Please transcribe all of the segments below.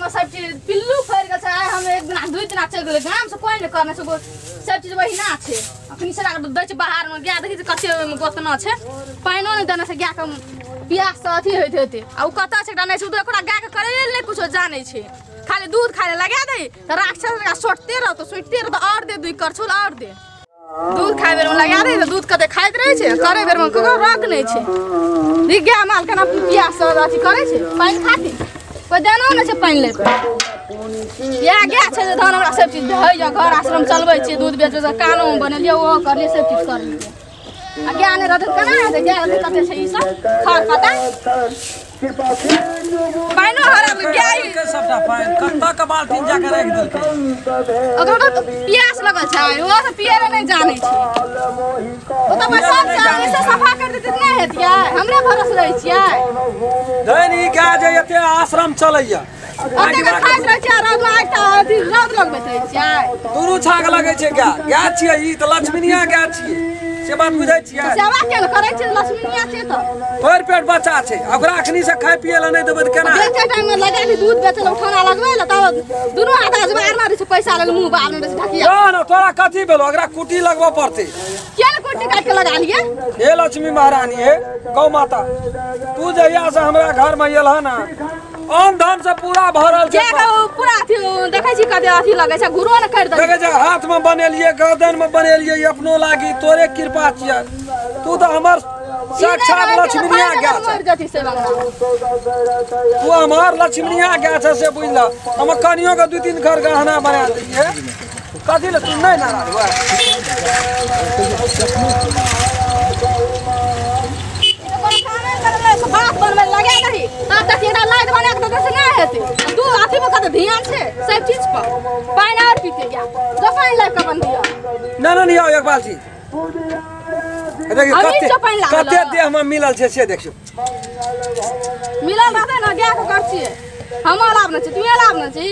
में सब चीज पिल्लू फैर गेल छै हम एक दिन दू दिन चल गेल गाम से कोई नहीं करने से सब चीज वही ना छै अखनी से दै छै बाहर में गाय देखि कते गोतना छै पाइनो नहीं देने से गाय के पियास से अथी होइत हेतै आ उ कता छै नै छै ओकरा गाय के करे नै कुछो जानै छै खाली दूध खाले लगा दे त राक्षस का सोटते रह तो और दे दुई करछुल और दे दूध खाए बेर में लगा दे तो दूध कते खाइत रहे छै करे बेर में ककरो रख नै छै दिग्गा माल केना पियास से अथी करे छै पाइन खाती कोई देनो नै छै पाइन ले या गाय छै धान हमरा सब चीज है या घर आश्रम चलबै छी दूध बेचै से कानून बनेलिए ओ करलिए सब चीज करलिए आ गाय नै रहत केना हेतै गाय रहत कते छै ई सब खार पता पाइनो हरा गाय के सबटा पाइन कत्ता के बाल्टीन जाके रख देलकै ओकरा तो पियास लगल छै ओ से पियर नै जानै छै ओ त बस सब जाने से सफा कर देते नै हेतियै हमरे भरोसे रहै छियै दैनी गाय जे एते आश्रम चलैया ओते के खाइत रहै छै रौद लागता अथी रौद लगबैत रहै छै दुनू छाग लगै छै गाय छियै ई त लक्ष्मीनिया गाय छियै से बात बुझै छियै सेवा केल करै छै लक्ष्मीनिया छै त भरि पेट बच्चा छै ओकरा अखनी से खाय पिए ला नै देबै त केना बेचे टाइम में लगा दी दूध बेचल उठाना लगबै ल तब दुनू आधा जबार मारै छै पैसा लग मुंह बाल में ढकिया न तोरा कथी भेलो ओकरा कुटी लगबो पड़तै केन कुटी काट के लगा लिए हे लक्ष्मी महारानी हे गौ माता तू जहिया से हमरा घर में एलह ना अन धन से पूरा भरल छै पूरा अथी देखै छी कते अथी लगै छै घुरो न कर दे देखै छै हाथ में बनेलिए गर्दन में बनेलिए अपनो लागी तोरे कृपा छियै तू त हमर साक्षात लक्ष्मीनिया गाय छै तू हमार लक्ष्मीनिया गाय छै से बुझला हम कनियो के 2-3 घर गहना बना दिए कथी ले तू नै नाराज हुआ बात बनवे लगा दही तब तक एटा लाइट बना के देसे नै हेतै तू अथी में कते ध्यान छै सब चीज पर पाइन और पीते गया जो पाइन लाइट का बन दिया ना ना नहीं आओ एक बाल्टी देखियो कते देह में मिलल छै से देखियो मिलल रहते ना गाय को कर छिए हम लाभ न छै तू लाभ न छी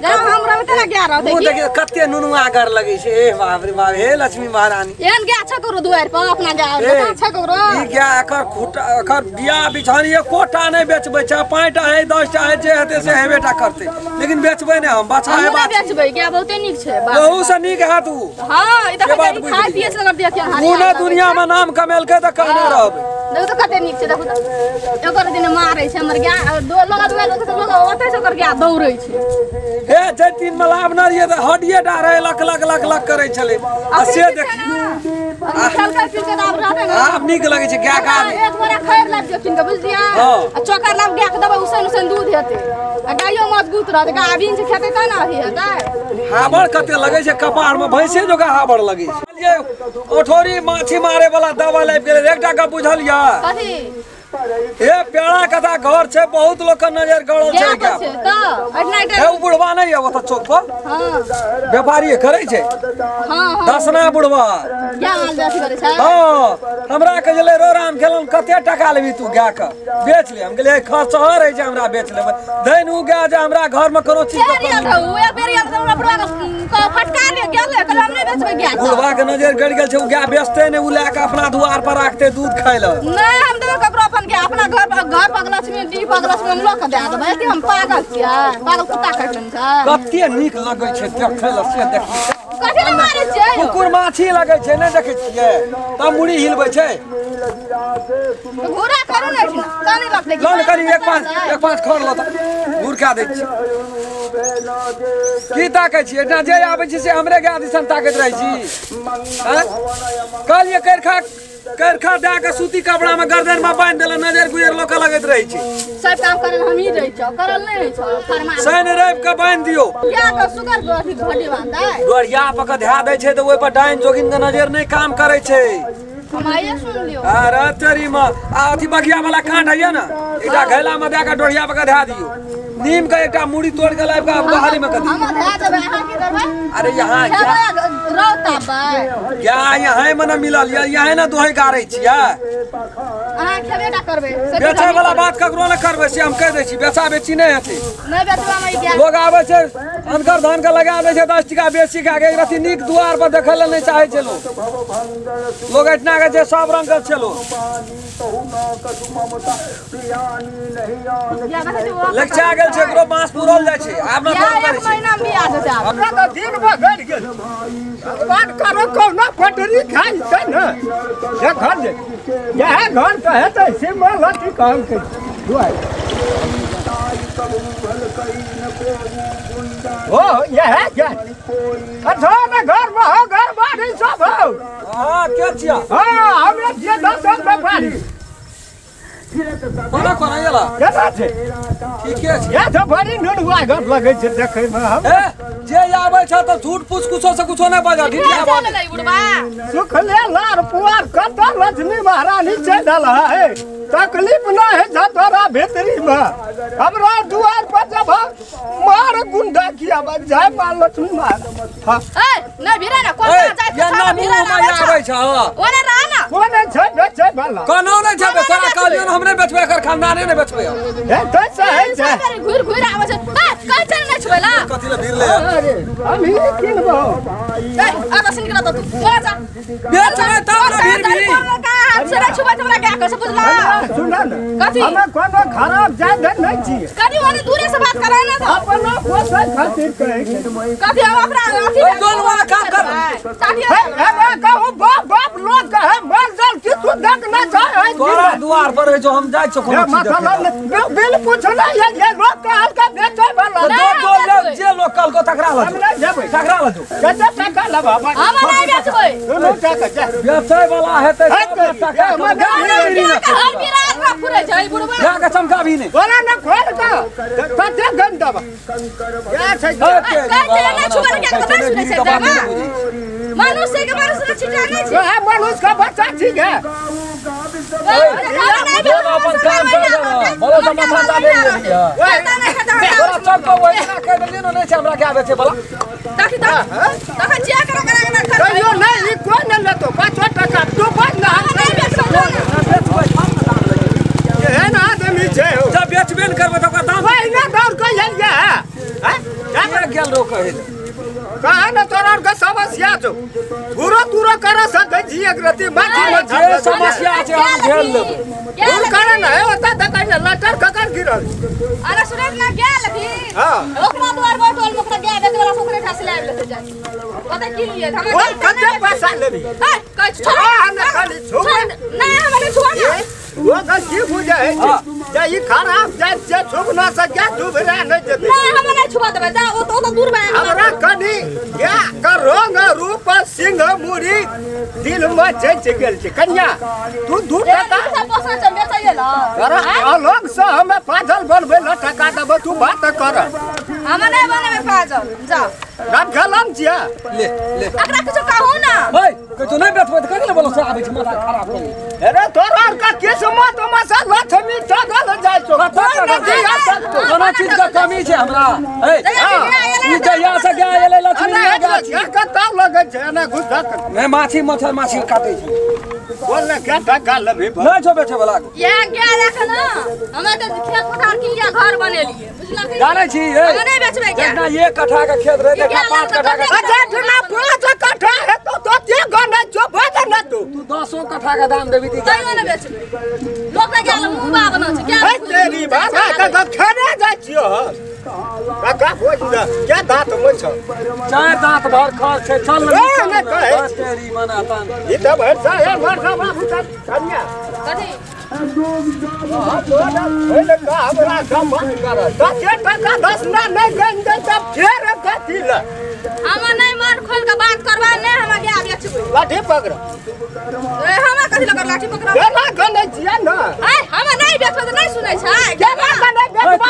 जब हम रहते ना गाय रहते ओ देखियो कते नुनुआ कर लगै छै ए बाप रे बाप हे लक्ष्मी महारानी एहन गाय छ करो दुआर पर अपना गाय छ करो ई गाय एकर खुटा एकर बिया बिछानी कोटा नै बेचबै छै 5टा है 10टा है जे हेतै से हेबेटा करतै लेकिन बेचबै नै हम बचा है बात बेचबै गाय बहुते नीक छै बहु से नीक है तू हां ई देखै खाय पिए से लग देख हां पूरा दुनिया में नाम कमेलकै त कहने रहबै देखो तो कते नीक छै देखो त एकर दिन मारै छै हमर गाय दो लगा दुआर लोग ओते से ओकर गाय दौड़ै छै हे जे दिन में लाभ न रहिए त हड्डिए डारे लक लक लक लक करे छले आ से देखी खलका पी के दाब रहते ना आप नीक लगे छै गाय का एक बोरा खैर लाग जो किन के बुझलिया आ चोकर लाग गाय के दबा उसन उसन दूध हेतै आ गायो मजबूत रहत गाभिन से खेतै त ना अथी हेतै हाबड़ कते लगे छै कपार में भैंसे जोगा हाबड़ लगे छै ये ओठोरी माछी मारे वाला दवा लाइब गेल एकटा का बुझलिया कथी हे पेड़ा कथा घर छै बहुत लोग के नजर गड़ल छै क्या त एटनाइट हे बुढ़वा नै है ओत चौक पर हां व्यापारी करे छै हां दसना बुढ़वा क्या हाल जाति करे छै हां हमरा के जले रो राम खेलन कते टका लेबी तू गाय के बेच ले हम गेले खर्च है छै हमरा बेच लेबै दैन उ गाय जे हमरा घर में कोनो चीज एक बेर हमरा बुढ़वा के फटका ले गेल कल हम नै बेचबै गाय बुढ़वा के नजर गड़ गेल छै उ गाय बेचते नै उ ला के अपना दुआर पर राखते दूध खाय ल नै हम देबे ककरो अपन के अपना घर पगला में डी पगला में लोग के दे देबै कि हम पागल छियै पागल कुत्ता काटन छै कते नीक लगै छै देखै ल से देखी कथि ले मारै छै कुकुर माछी लगै छै नै देखै छियै त मुड़ी हिलबै छै घोड़ा करू नै छै तानी बाप ले लोन करी एक पांच खर ल त घुरका दै छी की ताकै छी एटा जे आबै छी से हमरे गाय दिसन ताकैत रहै छी हैं कहलिए करखा दे के सूती कपड़ा में गर्दन में बांध देला नजर गुजर लोक लगैत रहै छी सब काम करल हम ही रहै छ करल नै रहै छ फरमान सैन रैब के बांध दियो क्या के सुगर अथी घोड़ी बांधै डोरिया पक ध्या दै छै त ओइ पर डाइन जोगिन के नजर नै काम करै छै हम आइए सुन लियो अरे तेरी मां आ अथी बगिया वाला कांड है ना एकटा घैला में दे के डोरिया पक ध्या दियो नीम का एकटा मूड़ी तोड़ के लाइब का बहाली में कर दी हम ध्या देबै अहाँ की करबै अरे यहाँ रौता बा क्या यहाँ में न मिलल यहाँ न दोहे गारै छियै अहाँ खेबेटा करबै बेचे वाला बात ककरो न करबै से हम कह दै छी बेचा बेची नै हेतै नै बेचबा में क्या लोग आबै छै अनकर धान के लगा दै छै 10 टका बेसी के आगे रति नीक दुआर पर देखै ल नै चाहै छै लोग एतना लागे छै सब रंग के छलो लक्षा गेल छै एकरो मास पूरल जाइ छै आब न या एक महीना में बियाह होते आप हमरा तो दिन भर गड़ गेल बात करो कौना पटरी खाई छै न ये घर जे यह घर कहे तो सिमल लटी कहल के दुआई ओ यह क्या अच्छा ना घर में हो घर बाड़ी सब हो हां के छिया हां हमरा जे 10 व्यापारी कोना कोना येला केना छै ठीके छै ये तो बड़ी नुनुआ घर लगे छै देखे में हम ए जे आबै छ त झूठ पूछ कुछो से कुछो नै बाजा ढिटिया बात चल गई बुढ़वा सुखले लार पुआर कत लक्ष्मी महारानी चढ़ल है तकलीफ ना है तोरा भीतरी में हमरा दुआर पर जब मार गुंडा किया बन जाए मार लक्ष्मी मार ए न भिरे न कोन जाय या ना मुंह में आबै छ ओने रह न कोने छै बेचे वाला कोनो नै छै तोरा कहलियो हमरे बेचबे कर खानदाने नै बेचबे ए कैसे है छै घुर घुर आबै छै कह चल नै छबेला कथि ले भीड़ ले अरे हम ही किनबो ए आ सिन के त तू जा बेचबे त ना भीड़ भी से नै छुबा हमरा क्या कर से बुझला सुन न कथि हमें कोनो खराब जाय नहीं चाहिए कथि ओने दूरे से बात करे ना तो अपना पोसे खातिर कहे कथि हम अपना अथी दोनों वाला काम कर ताकि अरे कहू बाप बाप लोग कहे मर जाल कि तू देख ना चाहे तोरा द्वार पर है जो हम जाय छ कोनो चीज मतलब बिल पूछना ये लोग कहल का बेचे वाला दो जे लोकल को टकरा ला हम नहीं जेबै टकरा ला जो कते टका लेबा हम नहीं बेचबै दोनों टका जा बेचै वाला हेतै टका हर बिराज में फुरे छै बुढ़वा या के चमका भी नै बोला ना खोल का कते गंदा बा क्या छै कहते ना छुबा क्या कर सुनै छै दामा मनुष्य के मनुष्य छिटा नै छै है मनुष्य का बच्चा ठीक है अपन काम कर बोलो तो माथा दाबे तोरा चमका वही ना कह देलियो नै छै हमरा क्या बेचे वाला ताकि तखन जे करो करा ना कहियो नहीं कोई न लेतो 5 टका तू बन ना नहीं बेचबै है ना आदमी छै हो जब बेचबे न करबे त ओकर दाम वही ना दौड़ के आइल है क्या गेल रो कहे कहा न तोरा के समस्या छौ पूरा पूरा कर सकै छी एक रति बाकी में जे समस्या छै हम झेल लेब दूर करे न है ओता देखै न लटर ककर गिरल अरे सुनै ना गेल थी हां ओकरा द्वार पर टोल मोकरा गया बेचे वाला सोकरे ठास लाइब लेते जाय पता की लिए हम बोल कते पैसा लेबी ए कह छोड़ ना खाली छोड़ नहीं हमने छुआ ना वो गलती बुझे है जे ई खराब जात से छुप ना सके तू बिना नहीं जेते नहीं हमने नहीं छुआ देबे जा वो तो दूर में हमरा कनी क्या कर रंग रूप सिंह मुरी दिल में चच गेल छै कन्या तू दूर टका सब पोसा चल बेचैले ला अरे अलग से हमें पागल बनबे ल टका देबो तू बात कर हम नहीं बने में पागल जा रात गलम छिया ले ले एकरा कुछ कहू ना ओए कतो नै बेचबे त कथि ले बोलो से आबै छै माथा खराब कर अरे तोरा का किस्मत मसाला लक्ष्मी ठगल जाय छो कोनो चीज का कमी छै हमरा ए ई जहिया से गया एले लक्ष्मी आ गया कता लगे छै ना गुजक मैं माछी मछर माछी काटै छी बोल ना क्या टका लेबे नै छो बेचे वाला ये क्या रख ना हमें तो खेत पठार की या घर बने लिए बुझला कि जानै छी ए हम नहीं बेचबे क्या ना 1 कट्ठा का खेत रहे देखा 5 कट्ठा का अच्छा ना 5 कट्ठा है तो ते गने जो बजे ना तू 10 कट्ठा का दाम देबी ती कहियो नहीं बेचबे लोग ना गेल मुंह बा बना छै क्या है तेरी बाबा का खाने जाय छियो काका बोल ना क्या दांत में छ चाहे दांत भर खर छै चल ना कहे तेरी मना तन ई त भरसा है भरसा बाबू का कन्या कथी पहले का हमरा काम बंद कर कते टका 10 ना नहीं गंदे तब फेर कथी ल हम नहीं मार खोल के बात करबा नहीं हम गया बेचबे लाठी पकड़ ए हम कथी लगर लाठी पकड़ केना गने छिया ना ए हम नहीं बेचबे त नहीं सुनै छै केना गने बेचबा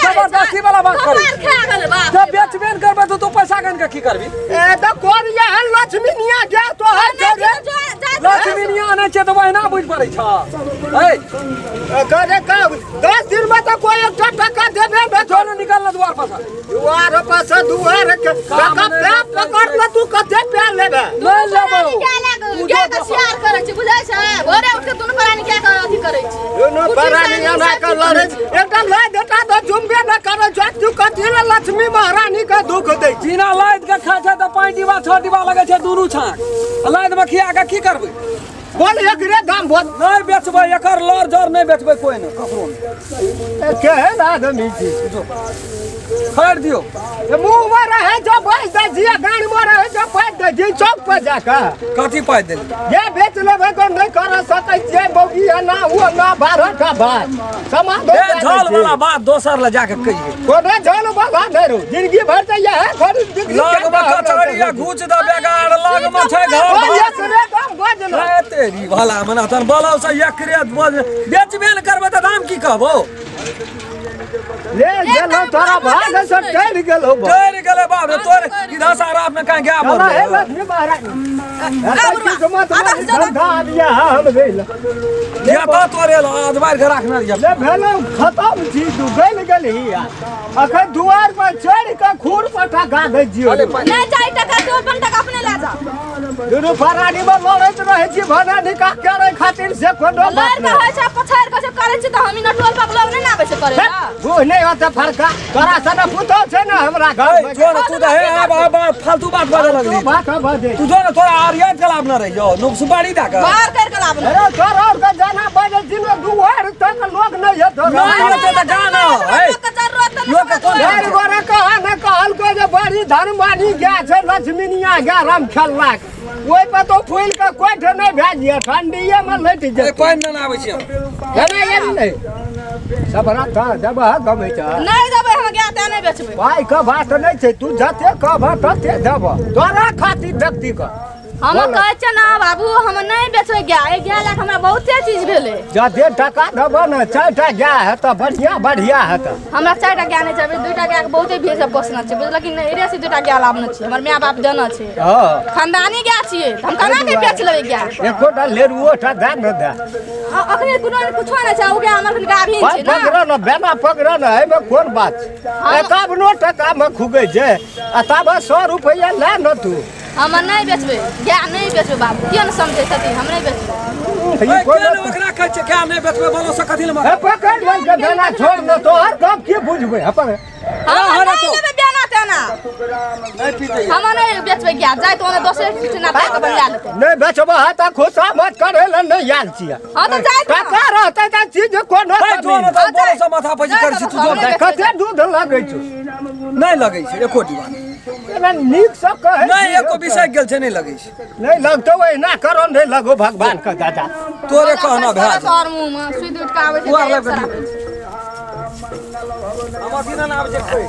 जबरदस्ती वाला बात कर मार खा गेल बा जब बेचबे न करबे तो तू पैसा गन के की करबी ए त कोरिया हन लक्ष्मी निया गया तो हर जगह लक्ष्मी निया नै छै त वहिना बुझ पड़ै छ ए करे का 10 दिन में तो कोई एक टका देबे न छोड़ निकल द्वार पर दुआर पास दुआर के टका पे पकड़ ले तू कते पे लेबे ले लेबो क्या का शेयर करे छै बुझाय छै भोरे उठ के दुनु प्राणी क्या कर अथी करे छै दोनों परानी ना कर लड़े एकदम ला देता तो जुम्बे न करे जो तू कथी ले लक्ष्मी महारानी का दुख दे जीना लाद के खा छै त 5 डिब्बा 6 डिब्बा लगे छै दुनु छाक लाद में खिया के की करबै बोल एकरे दाम बोल नहीं बेचबै एकर लड़ जड़ नहीं बेचबै कोई न ककरो नहीं केहन आदमी छी खरीद दियो ये मुंह में रहे जो बैठ दे जिया गाड़ी में रहे जो बैठ दे जी चौक पर जाकर कथी पाइ देल ये बेच लेबे तो नहीं कर सकै छियै बौगी है ना वो ना 12 का बात समाज ए झोल वाला बात दोसर ले जाके कहिए कोने झोल वाला नहीं रो जिंदगी भर से ये है खरीद बिक्री लग में कचौड़िया घूच द बेगाड़ लग में छै घर एकरे दाम बजलो ए तेरी भला मना तन बोलाउ से एकरे बेचबे न करबै त दाम की कहबो ले गेलो तोरा भाग से टैर गेलो बाप रे तोर इधर सारा में कहां गया बोल है लक्ष्मी महाराज किस्मत में धंधा दिया हम देल ये तो तोरे अदबार के रखना ये ले भेलो खत्म छी तू गेल ही अखन दुआर पर चढ़ के खूर पटा गा दे जियो नहीं जाई टका तो अपन टका अपने ले जा दुनु फरानी में लड़त रहे छी भना निका करे खातिर से कोनो बात लड़ कहे छै पछाड़ के करे छी त हम न टोल पक लोग नहीं आबे से करे ना वो नहीं होता फरका तोरा सने पुतो छै ना हमरा घर में जो तू तो है अब फालतू बात बजे लगली बात बजे तू जो ना थोड़ा आर्यन कलाब ना रहियो नुक सुपारी दा का बाहर कर के लाब अरे तोरा और का जाना बजे दिन दुआर तक लोग नहीं है तो नहीं है तो जाना है लोग का कौन ढेर गोरे कहा न कहल को जे बड़ी धर्मानी गया छै लक्ष्मीनिया गया राम खेललाक ओइ पर तो फूल के कोठ नहीं भेजिए ठंडीए में लट जे कोई न आबै छी नहीं सब रात जब गमे छ नहीं जब हम गया त नहीं बेचबे भाई का बात नहीं छै तू जते कहब तते देब तोरा खातिर व्यक्ति का हम कहै छ ना बाबू हम नहीं बेचबे गया लाख हमरा बहुते चीज भेले जते टका देब न 4टा गया है त बढ़िया है त हमरा 4टा गया नहीं छै 2टा गया के बहुते भेज पोसना छै बुझल कि नहीं एरे से 2टा गया लाभना छै हमर माय बाप जाना छै हां खानदानी गया छियै हम केना के बेच लेबै गया एकोटा लेरुओटा दा न दा अखने कुछो नहीं छै ओ गया हमर गाभी छै ना पकड़ न बेना पकड़ न है में कोन बात छै 51 टका में खुगे छै आ तब 100 रुपया ले न तू हम नहीं बेचबे गया नहीं बेचबे बाबू किया न समझे छथि हम नहीं बेचबे ए कोन ओकरा कहै छै क्या नहीं बेचबे बोलो से कथि ल ए पकड़ ले के बेना छोड़ न तो हर काम की बुझबे अपन हम नहीं लेबे बेना तेना नहीं पीते हम नहीं बेचबे गया जाय तो दोसर चीज ना ताक बना लेते नहीं बेचबा त खुशा मत करे ल नहीं याल छिया हां तो जाय टका रहते त चीज कोनो भाई जो न तो बोलो से माथा पर कर छी तू जो कते दूध लागै छ नहीं लगै छै एको दीवान एना नीक सब कहे नहीं एको विषय गेल छै नहीं लगै छै नहीं लगतो एना करो नहीं लगो भगवान का दादा तोरे कहना भै तोर मुंह में सुई दूध का आबै छै हमर बिना ना आबै छै कोई